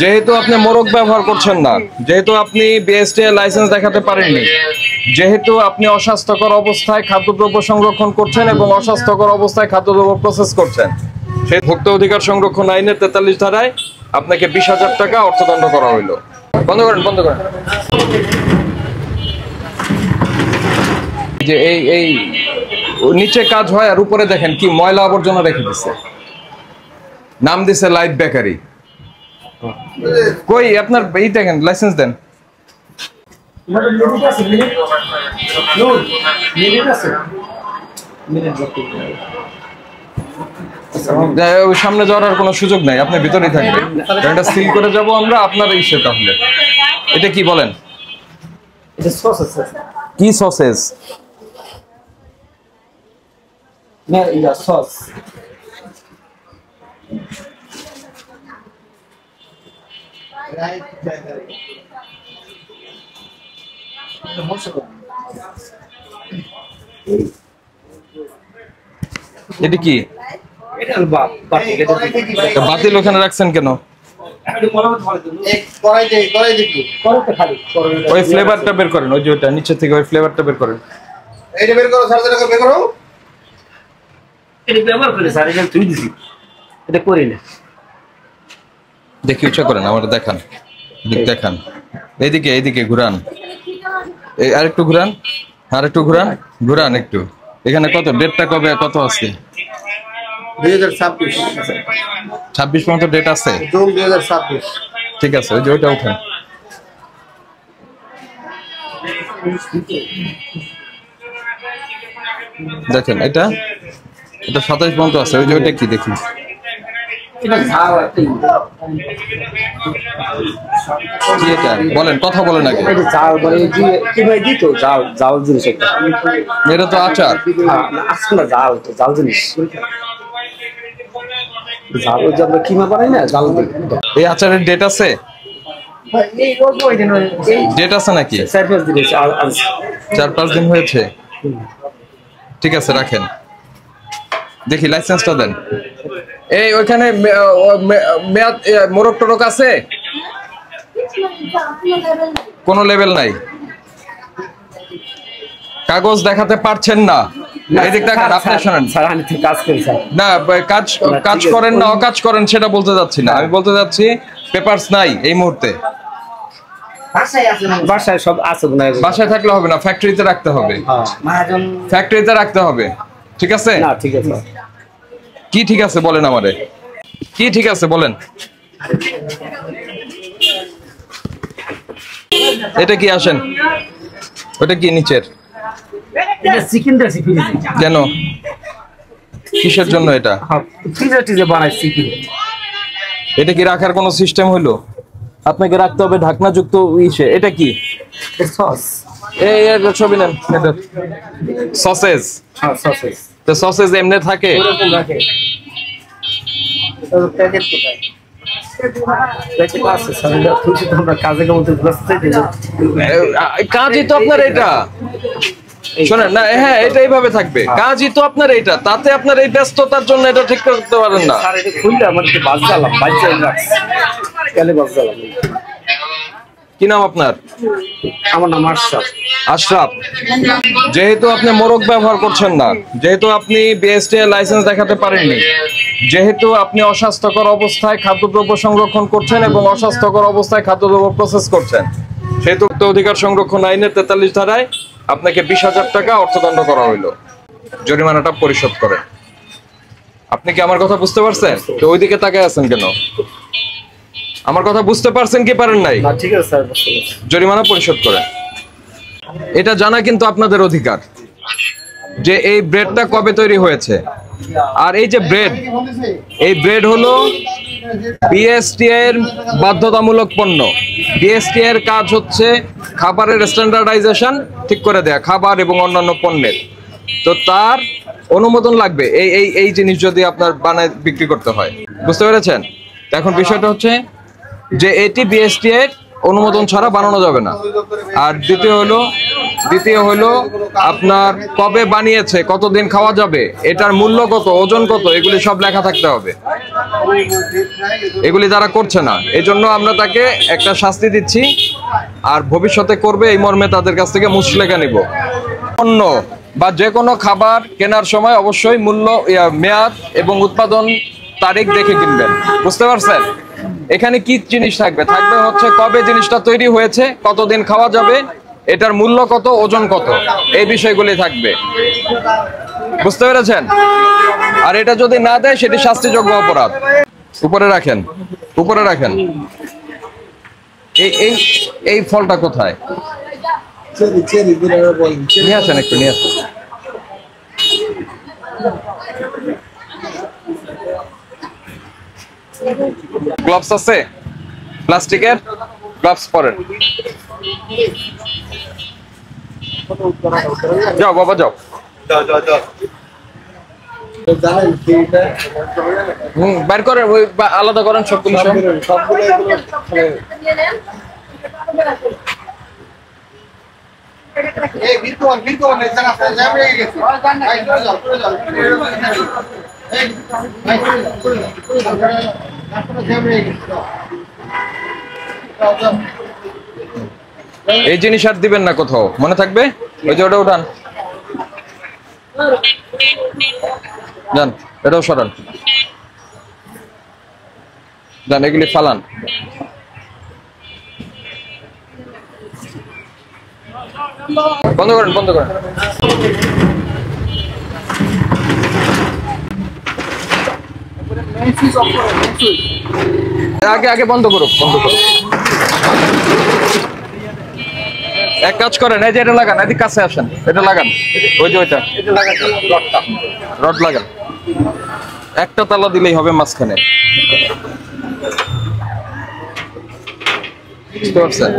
যেহেতু আপনি মোড়ক ব্যবহার করছেন না, যেহেতু আপনি বিএসটিআই লাইসেন্স দেখাতে পারেননি, যেহেতু আপনি অস্বাস্থ্যকর অবস্থায় খাদ্যদ্রব্য সংরক্ষণ করছেন এবং অস্বাস্থ্যকর অবস্থায় খাদ্যদ্রব্য প্রসেস করছেন, সেই ভোক্তা অধিকার সংরক্ষণ আইনের 43 ধারায় আপনাকে 20,000 টাকা অর্থদণ্ড করা হইল। বন্ধ করেন, বন্ধ করেন। যে এই নিচে কাজ হয় আর উপরে দেখেন কি ময়লা আবর্জনা রেখে দিচ্ছে, নাম দিছে লাইট বেকারি। কই আপনার এই দেখেন লাইসেন্স দেন। সামনে যাওয়ার আর কোনো সুযোগ নাই, আপনি ভিতরেই থাকবেন। এটা সিল করে যাব আমরা আপনার ইসে। তাহলে এটা কি বলেন? কি সসেজ? না এটা সস। এটা কি? বাতিল ওখানে রাখছেন কেন? ওই ফ্লেভারটা বের করেন, ওই যে ওটা নিচে থেকে ওই ফ্লেভারটা বের করেন। এইটা বের করো, স্যার বের করো। এটা ব্যবহার করে স্যার, এটা তুই দিছি, এটা করি না। দেখি উচ্চ করেন, আমাকে দেখান, দেখান। এইদিকে এইদিকে ঘুরান, এই আরেকটু ঘুরান, আরেকটু ঘুরান, ঘুরান একটু। এখানে কত ডেটটা কবে কত আছে? 2026। 26 পর্যন্ত ডেট আছে? 2026। ঠিক আছে, ওই যে ওইটা উঠেন। দেখেন এটা 27 পর্যন্ত আছে, ওই যে ওইটা কি দেখি। কি এটা বলেন, কথা বলেন আগে। এটা তো আচার। জাল জিনিস, কিমা বানাই না জাল। এই আচারের ডেট আছে? ডেট আছে নাকি? 4-5 দিন হয়েছে। ঠিক আছে, রাখেন। দেখি লাইসেন্সটা দেন। এই ওইখানে মেয়াদ মোড়ক টোড়ক আছে? কোনো লেভেল নাই। কাগজ দেখাতে পারছেন না, এদিক দেখেন। আপনি শোনেন, না কাজ করেন না অকাজ করেন সেটা বলতে যাচ্ছি না, আমি বলতে যাচ্ছি পেপারস নাই এই মুহূর্তে। বাসায় সব আছে, বাসায় থাকলে হবে না, ফ্যাক্টরিতে রাখতে হবে। ফ্যাক্টরিতে রাখতে হবে। ঠিক আছে? না ঠিক আছে। কি ঠিক আছে বলেন আমারে, কি ঠিক আছে বলেন। এটা কি আসেন, ওটা কি নিচের? কেন, কিসের জন্য এটা? এটা কি রাখার কোনো সিস্টেম হইলো? আপনাকে রাখতে হবে ঢাকনা যুক্ত ইসে। এটা কি? সস। এই ছবি নেন। সসেজ। তো সসেজ এমনি থাকে? কাজই তো আপনার এটা, শোনেন না। হ্যাঁ, এটা এইভাবে থাকবে, কাজই তো আপনার এটা। তাতে আপনার এই ব্যস্ততার জন্য এটা ঠিক করতে পারেন না। কি নাম আপনার? আমার নাম আশরাফ। আশরাফ, যেহেতু আপনি মোড়ক ব্যবহার করছেন না, যেহেতু আপনি বিএসটিআই লাইসেন্স দেখাতে পারেননি, যেহেতু আপনি অস্বাস্থ্যকর অবস্থায় খাদ্যদ্রব্য সংরক্ষণ করছেন এবং অস্বাস্থ্যকর অবস্থায় খাদ্যদ্রব্য প্রসেস করছেন, সেহেতু ভোক্তা অধিকার সংরক্ষণ আইনের 43 ধারায় আপনাকে 20,000 টাকা অর্থদণ্ড করা হইল। জরিমানাটা পরিশোধ করেন। আপনি কি আমার কথা বুঝতে পারছেন? তো ওইদিকে তাকায় আছেন কেন? আমার কথা বুঝতে পারছেন কি পারেন নাই? ঠিক আছে স্যার, জরিমানা পরিশোধ করেন। এটা জানা কিন্তু আপনাদের অধিকার যে এই ব্রেডটা কবে তৈরি হয়েছে। আর এই যে ব্রেড, এই ব্রেড হলো বিএসটিআই এর বাধ্যতামূলক পণ্য। বিএসটিআই এর কাজ হচ্ছে খাবারের স্ট্যান্ডার্ডাইজেশন ঠিক করে দেয়া, খাবার এবং অন্যান্য পণ্যের। তো তার অনুমোদন লাগবে এই জিনিস যদি আপনার বানায় বিক্রি করতে হয়। বুঝতে পেরেছেন? এখন বিষয়টা হচ্ছে যে এটি বিএসটিআই এর অনুমোদন ছাড়া বানানো যাবে না। আর দ্বিতীয় হলো দ্বিতীয় হলো আপনার কবে বানিয়েছে, কতদিন খাওয়া যাবে, এটার মূল্য কত, ওজন কত, এগুলি সব লেখা থাকতে হবে। এগুলি যারা করছে না, এই জন্য আমরা তাকে একটা শাস্তি দিচ্ছি, আর ভবিষ্যতে করবে এই মর্মে তাদের কাছ থেকে মুচলেখা নিব। পণ্য বা যে কোনো খাবার কেনার সময় অবশ্যই মূল্য, মেয়াদ এবং উৎপাদন তারিখ দেখে কিনবেন, বুঝতে পারছেন? এখানে কি জিনিস থাকবে, থাকবে হচ্ছে কবে জিনিসটা তৈরি হয়েছে, কতদিন খাওয়া যাবে, এটার মূল্য কত, ওজন কত, এই বিষয়গুলি থাকবে, বুঝতে পেরেছেন? আর এটা যদি না দেয় সেটি শাস্তিযোগ্য অপরাধ। উপরে রাখেন, উপরে রাখেন। এই এই এই ফলটা কোথায়? নিয়ে আসেন, একটু নিয়ে আসেন। গ্লাভস আছে? প্লাস্টিকের গ্লাভস পরেন। যাও বাবা যাও। বের করেন, ওই আলাদা করেন সবগুলো। এই জিনিস আর দিবেন না কোথাও, মনে থাকবে? ওই যে ওটা উঠান, যান, এটাও সরান, যান, এগুলি ফালান। বন্ধ করেন, বন্ধ করেন। আগে আগে বন্ধ করুক, বন্ধ করুক। এক কাজ করেন, এই যে এটা লাগান, এদিকে কাছে আসেন, এটা লাগান, ওই যে ওইটা রড লাগান। একটা তালা দিলেই হবে মাঝখানে, বুঝতে পারছেন?